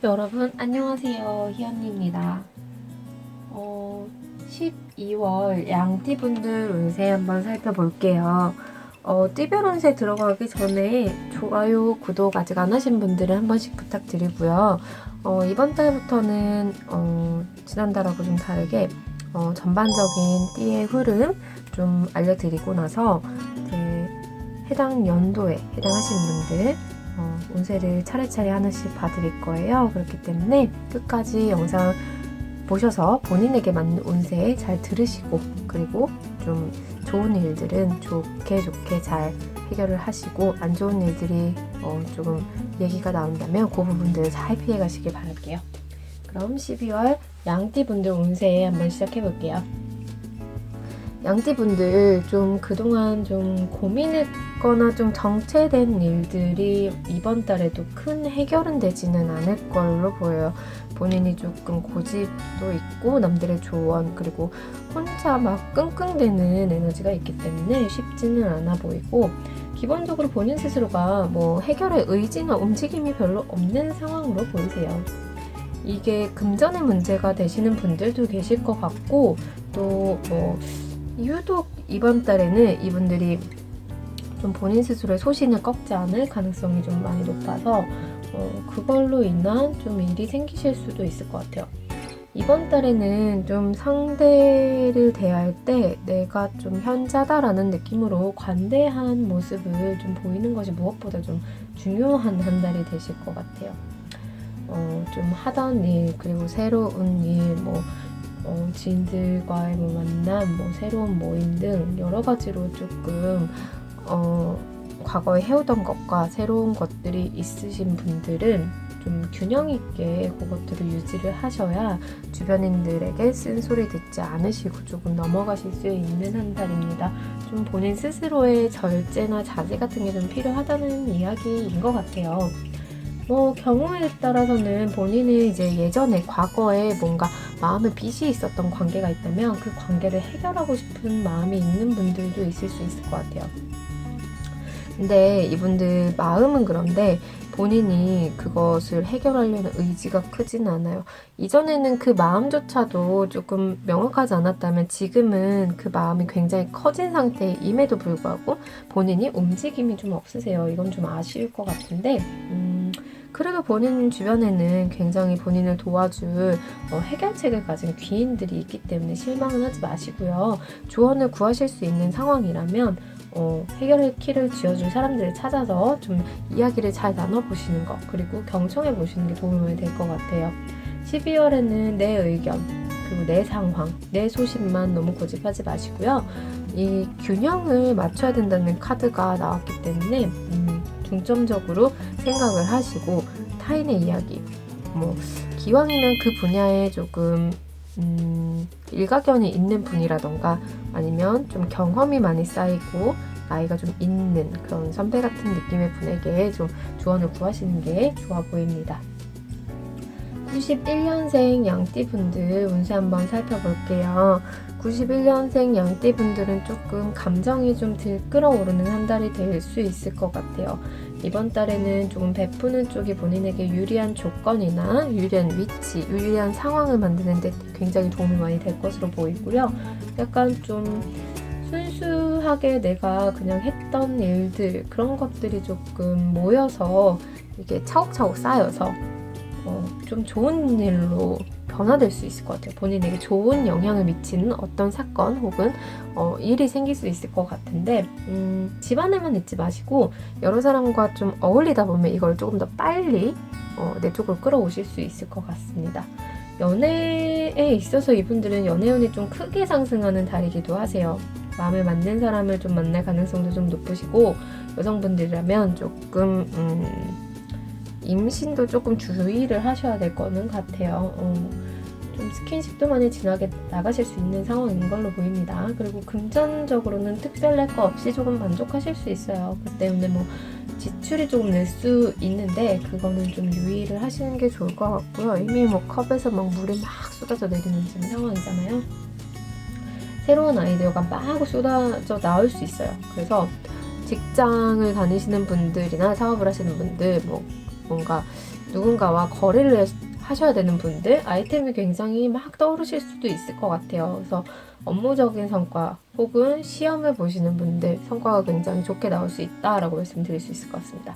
여러분 안녕하세요. 희연입니다. 12월 양띠분들 운세 한번 살펴볼게요. 띠별 운세 들어가기 전에 좋아요, 구독 아직 안 하신 분들은 한 번씩 부탁드리고요. 이번 달부터는 지난달하고 좀 다르게 전반적인 띠의 흐름 좀 알려드리고 나서 이제 해당 연도에 해당하시는 분들 운세를 차례차례 하나씩 봐드릴 거예요. 그렇기 때문에 끝까지 영상 보셔서 본인에게 맞는 운세 잘 들으시고, 그리고 좀 좋은 일들은 좋게 잘 해결을 하시고, 안 좋은 일들이 조금 얘기가 나온다면 그 부분들을 잘 피해 가시길 바랄게요. 그럼 12월 양띠분들 운세 한번 시작해 볼게요. 양띠분들 좀 그동안 좀 고민했거나 좀 정체된 일들이 이번 달에도 큰 해결은 되지는 않을 걸로 보여요. 본인이 조금 고집도 있고 남들의 조언, 그리고 혼자 막 끙끙대는 에너지가 있기 때문에 쉽지는 않아 보이고, 기본적으로 본인 스스로가 뭐 해결의 의지나 움직임이 별로 없는 상황으로 보이세요. 이게 금전의 문제가 되시는 분들도 계실 것 같고, 또 유독 이번 달에는 이분들이 좀 본인 스스로의 소신을 꺾지 않을 가능성이 좀 많이 높아서 그걸로 인한 좀 일이 생기실 수도 있을 것 같아요. 이번 달에는 좀 상대를 대할 때 내가 좀 현자다라는 느낌으로 관대한 모습을 좀 보이는 것이 무엇보다 좀 중요한 한 달이 되실 것 같아요. 좀 하던 일, 그리고 새로운 일, 지인들과의 만남, 새로운 모임 등 여러 가지로 조금 과거에 해오던 것과 새로운 것들이 있으신 분들은 좀 균형 있게 그것들을 유지를 하셔야 주변인들에게 쓴소리 듣지 않으시고 조금 넘어가실 수 있는 한 달입니다. 좀 본인 스스로의 절제나 자제 같은 게 좀 필요하다는 이야기인 것 같아요. 경우에 따라서는 본인이 이제 예전에 과거에 뭔가 마음에 빚이 있었던 관계가 있다면 그 관계를 해결하고 싶은 마음이 있는 분들도 있을 수 있을 것 같아요. 근데 이분들 마음은 그런데 본인이 그것을 해결하려는 의지가 크진 않아요. 이전에는 그 마음조차도 조금 명확하지 않았다면 지금은 그 마음이 굉장히 커진 상태임에도 불구하고 본인이 움직임이 좀 없으세요. 이건 좀 아쉬울 것 같은데 그래도 본인 주변에는 굉장히 본인을 도와줄 해결책을 가진 귀인들이 있기 때문에 실망은 하지 마시고요. 조언을 구하실 수 있는 상황이라면 해결의 키를 쥐어줄 사람들을 찾아서 좀 이야기를 잘 나눠보시는 것, 그리고 경청해보시는 게 도움이 될 것 같아요. 12월에는 내 의견, 그리고 내 상황, 내 소신만 너무 고집하지 마시고요. 이 균형을 맞춰야 된다는 카드가 나왔기 때문에 중점적으로 생각을 하시고 타인의 이야기, 기왕이면 그 분야에 조금 일가견이 있는 분이라던가 아니면 좀 경험이 많이 쌓이고 나이가 좀 있는 그런 선배 같은 느낌의 분에게 좀 조언을 구하시는 게 좋아 보입니다. 91년생 양띠분들 운세 한번 살펴볼게요. 91년생 양띠분들은 조금 감정이 좀 들끓어오르는 한 달이 될 수 있을 것 같아요. 이번 달에는 조금 베푸는 쪽이 본인에게 유리한 조건이나 유리한 위치, 유리한 상황을 만드는 데 굉장히 도움이 많이 될 것으로 보이고요. 약간 좀 순수하게 내가 그냥 했던 일들, 그런 것들이 조금 모여서 이게 차곡차곡 쌓여서 좀 좋은 일로 변화될 수 있을 것 같아요. 본인에게 좋은 영향을 미치는 어떤 사건 혹은 일이 생길 수 있을 것 같은데 집안에만 있지 마시고 여러 사람과 좀 어울리다 보면 이걸 조금 더 빨리 내 쪽으로 끌어오실 수 있을 것 같습니다. 연애에 있어서 이분들은 연애운이 좀 크게 상승하는 달이기도 하세요. 마음에 맞는 사람을 좀 만날 가능성도 좀 높으시고, 여성분들이라면 조금 임신도 조금 주의를 하셔야 될 거는 같아요. 좀 스킨십도 많이 진하게 나가실 수 있는 상황인 걸로 보입니다. 그리고 금전적으로는 특별할 거 없이 조금 만족하실 수 있어요. 그 때문에 지출이 조금 늘 수 있는데 그거는 좀 유의를 하시는 게 좋을 것 같고요. 이미 컵에서 물이 막 쏟아져 내리는 지금 상황이잖아요. 새로운 아이디어가 막 쏟아져 나올 수 있어요. 그래서 직장을 다니시는 분들이나 사업을 하시는 분들, 뭔가 누군가와 거래를 하셔야 되는 분들, 아이템이 굉장히 막 떠오르실 수도 있을 것 같아요. 그래서 업무적인 성과 혹은 시험을 보시는 분들 성과가 굉장히 좋게 나올 수 있다라고 말씀드릴 수 있을 것 같습니다.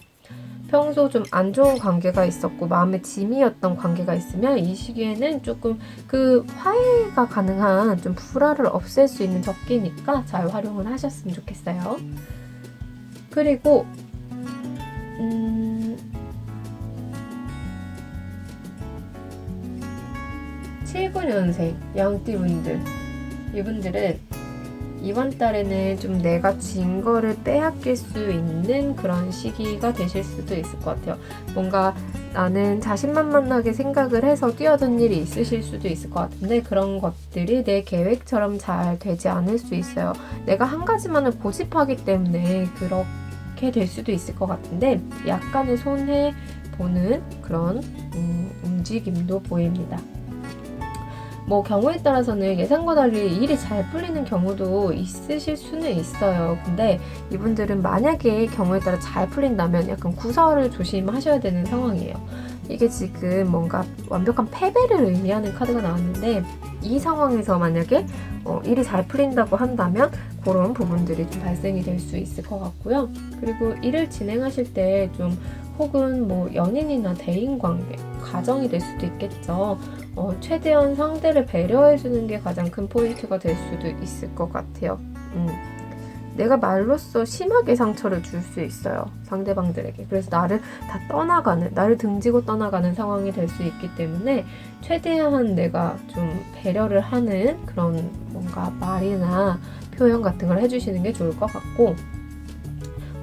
평소 좀 안 좋은 관계가 있었고 마음에 짐이었던 관계가 있으면 이 시기에는 조금 그 화해가 가능한 좀 불화를 없앨 수 있는 적기니까 잘 활용을 하셨으면 좋겠어요. 그리고 79년생 양띠분들, 이분들은 이번 달에는 좀 내가 진 거를 빼앗길 수 있는 그런 시기가 되실 수도 있을 것 같아요. 뭔가 나는 자신만만하게 생각을 해서 뛰어든 일이 있으실 수도 있을 것 같은데 그런 것들이 내 계획처럼 잘 되지 않을 수 있어요. 내가 한 가지만을 고집하기 때문에 그렇게 될 수도 있을 것 같은데 약간의 손해보는 그런 움직임도 보입니다. 뭐 경우에 따라서는 예상과 달리 일이 잘 풀리는 경우도 있으실 수는 있어요. 근데 이분들은 만약에 경우에 따라 잘 풀린다면 약간 구설을 조심하셔야 되는 상황이에요. 이게 지금 뭔가 완벽한 패배를 의미하는 카드가 나왔는데 이 상황에서 만약에 일이 잘 풀린다고 한다면 그런 부분들이 좀 발생이 될 수 있을 것 같고요. 그리고 일을 진행하실 때 좀 혹은 뭐 연인이나 대인관계, 가정이 될 수도 있겠죠. 최대한 상대를 배려해주는 게 가장 큰 포인트가 될 수도 있을 것 같아요. 내가 말로써 심하게 상처를 줄 수 있어요. 상대방들에게. 그래서 나를 다 떠나가는, 나를 등지고 떠나가는 상황이 될 수 있기 때문에 최대한 내가 좀 배려를 하는 그런 뭔가 말이나 표현 같은 걸 해주시는 게 좋을 것 같고,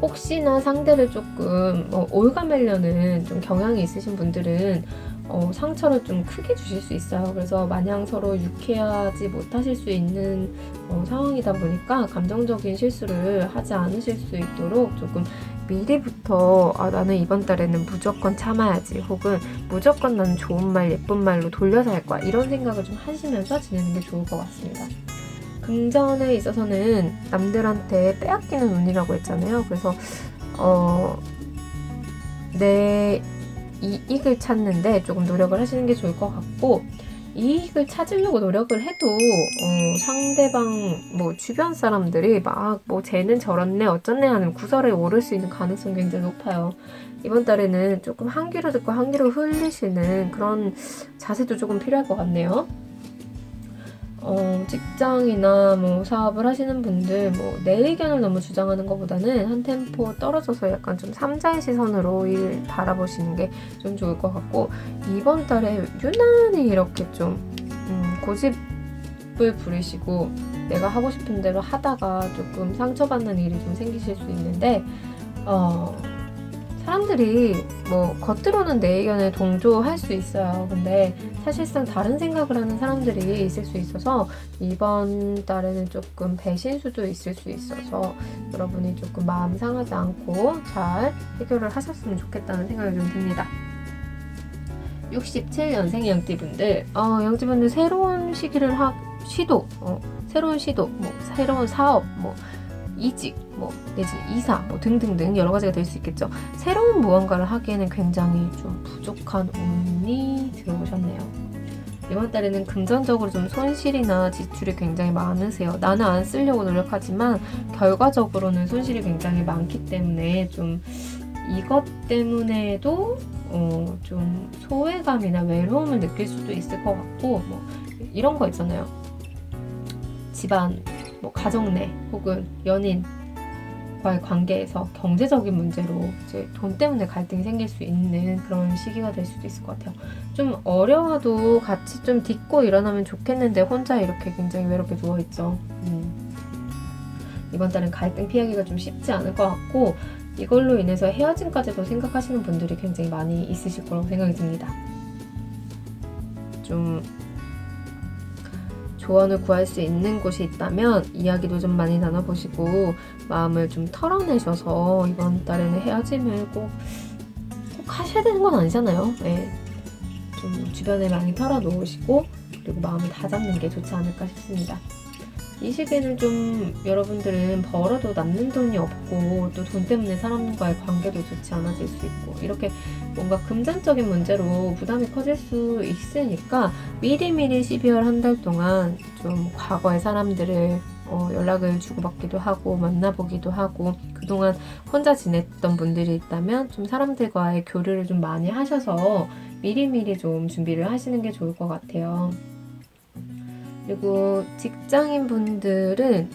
혹시나 상대를 조금 올가매려는 좀 경향이 있으신 분들은 상처를 좀 크게 주실 수 있어요. 그래서 마냥 서로 유쾌하지 못하실 수 있는 상황이다 보니까 감정적인 실수를 하지 않으실 수 있도록 조금 미리부터 나는 이번 달에는 무조건 참아야지 혹은 무조건 나는 좋은 말 예쁜 말로 돌려서 할 거야 이런 생각을 좀 하시면서 지내는 게 좋을 것 같습니다. 금전에 있어서는 남들한테 빼앗기는 운이라고 했잖아요. 그래서 내 이익을 찾는데 조금 노력을 하시는 게 좋을 것 같고, 이익을 찾으려고 노력을 해도 상대방 뭐 주변 사람들이 막 뭐 쟤는 저렇네 어쩌네 하는 구설에 오를 수 있는 가능성이 굉장히 높아요. 이번 달에는 조금 한 귀로 듣고 한 귀로 흘리시는 그런 자세도 조금 필요할 것 같네요. 직장이나 뭐 사업을 하시는 분들 내 의견을 너무 주장하는 것보다는 한 템포 떨어져서 약간 좀 삼자의 시선으로 일 바라보시는 게 좀 좋을 것 같고, 이번 달에 유난히 이렇게 좀 고집을 부리시고 내가 하고 싶은 대로 하다가 조금 상처받는 일이 좀 생기실 수 있는데 사람들이 겉으로는 내 의견에 동조할 수 있어요. 근데 사실상 다른 생각을 하는 사람들이 있을 수 있어서 이번 달에는 조금 배신수도 있을 수 있어서 여러분이 조금 마음 상하지 않고 잘 해결을 하셨으면 좋겠다는 생각이 좀 듭니다. 67년생 양띠분들, 양띠분들 새로운 시기를 시도, 새로운 시도, 새로운 사업, 이직, 내지는 이사, 등등등 여러 가지가 될 수 있겠죠. 새로운 무언가를 하기에는 굉장히 좀 부족한 운이 들어오셨네요. 이번 달에는 금전적으로 좀 손실이나 지출이 굉장히 많으세요. 나는 안 쓰려고 노력하지만 결과적으로는 손실이 굉장히 많기 때문에 좀 이것 때문에도 좀 소외감이나 외로움을 느낄 수도 있을 것 같고, 이런 거 있잖아요. 집안, 가정 내 혹은 연인과의 관계에서 경제적인 문제로 이제 돈 때문에 갈등이 생길 수 있는 그런 시기가 될 수도 있을 것 같아요. 좀 어려워도 같이 좀 딛고 일어나면 좋겠는데 혼자 이렇게 굉장히 외롭게 누워있죠. 이번 달은 갈등 피하기가 좀 쉽지 않을 것 같고, 이걸로 인해서 헤어짐까지도 생각하시는 분들이 굉장히 많이 있으실 거라고 생각이 듭니다. 좀 조언을 구할 수 있는 곳이 있다면 이야기도 좀 많이 나눠보시고 마음을 좀 털어내셔서 이번 달에는 헤어짐을 꼭 하셔야 되는 건 아니잖아요. 네. 좀 주변에 많이 털어놓으시고 그리고 마음을 다잡는 게 좋지 않을까 싶습니다. 이 시기는 좀 여러분들은 벌어도 남는 돈이 없고 또 돈 때문에 사람과의 관계도 좋지 않아질 수 있고 이렇게 뭔가 금전적인 문제로 부담이 커질 수 있으니까 미리미리 12월 한 달 동안 좀 과거의 사람들을 연락을 주고받기도 하고 만나보기도 하고 그동안 혼자 지냈던 분들이 있다면 좀 사람들과의 교류를 좀 많이 하셔서 미리미리 좀 준비를 하시는 게 좋을 것 같아요. 그리고 직장인 분들은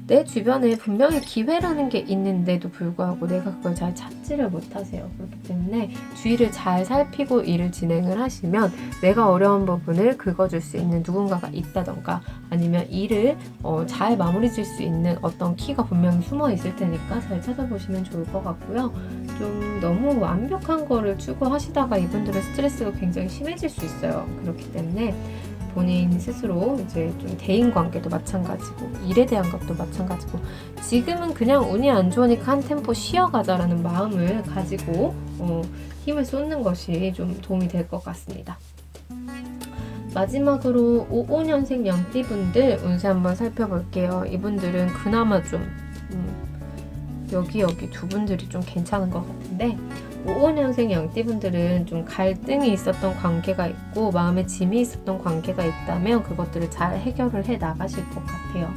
내 주변에 분명히 기회라는 게 있는데도 불구하고 내가 그걸 잘 찾지를 못하세요. 그렇기 때문에 주위를 잘 살피고 일을 진행을 하시면 내가 어려운 부분을 긁어줄 수 있는 누군가가 있다던가 아니면 일을 잘 마무리 질 수 있는 어떤 키가 분명히 숨어 있을 테니까 잘 찾아보시면 좋을 것 같고요. 좀 너무 완벽한 거를 추구하시다가 이분들의 스트레스가 굉장히 심해질 수 있어요. 그렇기 때문에 본인 스스로 이제 좀 대인 관계도 마찬가지고 일에 대한 것도 마찬가지고 지금은 그냥 운이 안 좋으니까 한 템포 쉬어가자라는 마음을 가지고 힘을 쏟는 것이 좀 도움이 될 것 같습니다. 마지막으로 55년생 양띠분들 운세 한번 살펴볼게요. 이분들은 그나마 좀 여기 두 분들이 좀 괜찮은 것 같은데 55년생 양띠분들은 좀 갈등이 있었던 관계가 있고 마음에 짐이 있었던 관계가 있다면 그것들을 잘 해결을 해 나가실 것 같아요.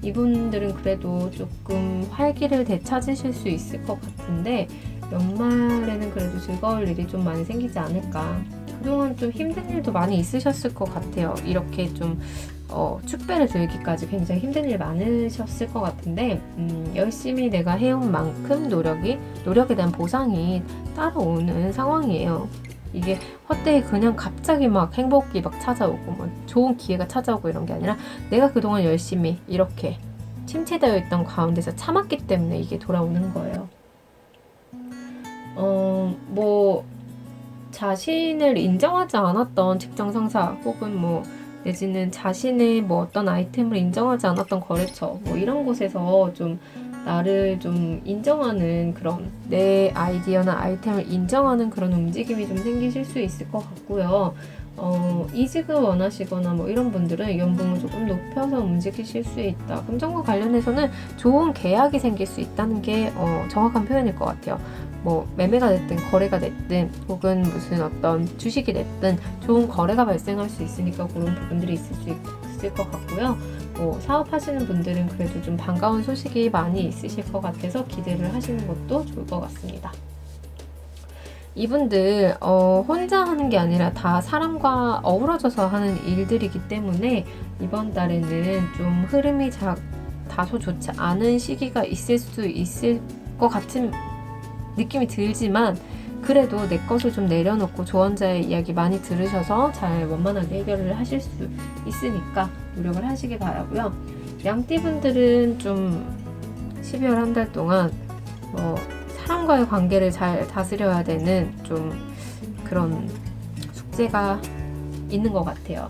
이분들은 그래도 조금 활기를 되찾으실 수 있을 것 같은데 연말에는 그래도 즐거울 일이 좀 많이 생기지 않을까. 그동안 좀 힘든 일도 많이 있으셨을 것 같아요. 이렇게 좀 축배를 들기까지 굉장히 힘든 일 많으셨을 것 같은데 열심히 내가 해온 만큼 노력에 대한 보상이 따라오는 상황이에요. 이게 헛되이 그냥 갑자기 막 행복이 막 찾아오고 뭐 좋은 기회가 찾아오고 이런 게 아니라 내가 그동안 열심히 이렇게 침체되어 있던 가운데서 참았기 때문에 이게 돌아오는 거예요. 뭐 자신을 인정하지 않았던 직장 상사 혹은 뭐 내지는 자신의 뭐 어떤 아이템을 인정하지 않았던 거래처 뭐 이런 곳에서 좀 나를 좀 인정하는 그런 내 아이디어나 아이템을 인정하는 그런 움직임이 좀 생기실 수 있을 것 같고요. 이직을 원하시거나 뭐 이런 분들은 연봉을 조금 높여서 움직이실 수 있다. 금전과 관련해서는 좋은 계약이 생길 수 있다는 게 정확한 표현일 것 같아요. 뭐 매매가 됐든 거래가 됐든 혹은 무슨 어떤 주식이 됐든 좋은 거래가 발생할 수 있으니까 그런 부분들이 있을 것 같고요. 뭐 사업하시는 분들은 그래도 좀 반가운 소식이 많이 있으실 것 같아서 기대를 하시는 것도 좋을 것 같습니다. 이분들 혼자 하는 게 아니라 다 사람과 어우러져서 하는 일들이기 때문에 이번 달에는 좀 흐름이 다소 좋지 않은 시기가 있을 수 있을 것 같은 느낌이 들지만 그래도 내 것을 좀 내려놓고 조언자의 이야기 많이 들으셔서 잘 원만하게 해결을 하실 수 있으니까 노력을 하시기 바라고요. 양띠분들은 좀 12월 한 달 동안 사람과의 관계를 잘 다스려야 되는 좀 그런 숙제가 있는 것 같아요.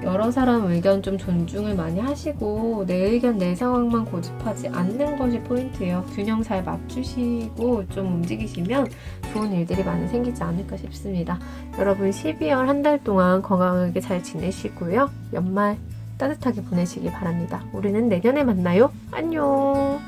여러 사람 의견 좀 존중을 많이 하시고 내 의견 내 상황만 고집하지 않는 것이 포인트예요. 균형 잘 맞추시고 좀 움직이시면 좋은 일들이 많이 생기지 않을까 싶습니다. 여러분 12월 한 달 동안 건강하게 잘 지내시고요. 연말 따뜻하게 보내시기 바랍니다. 우리는 내년에 만나요. 안녕.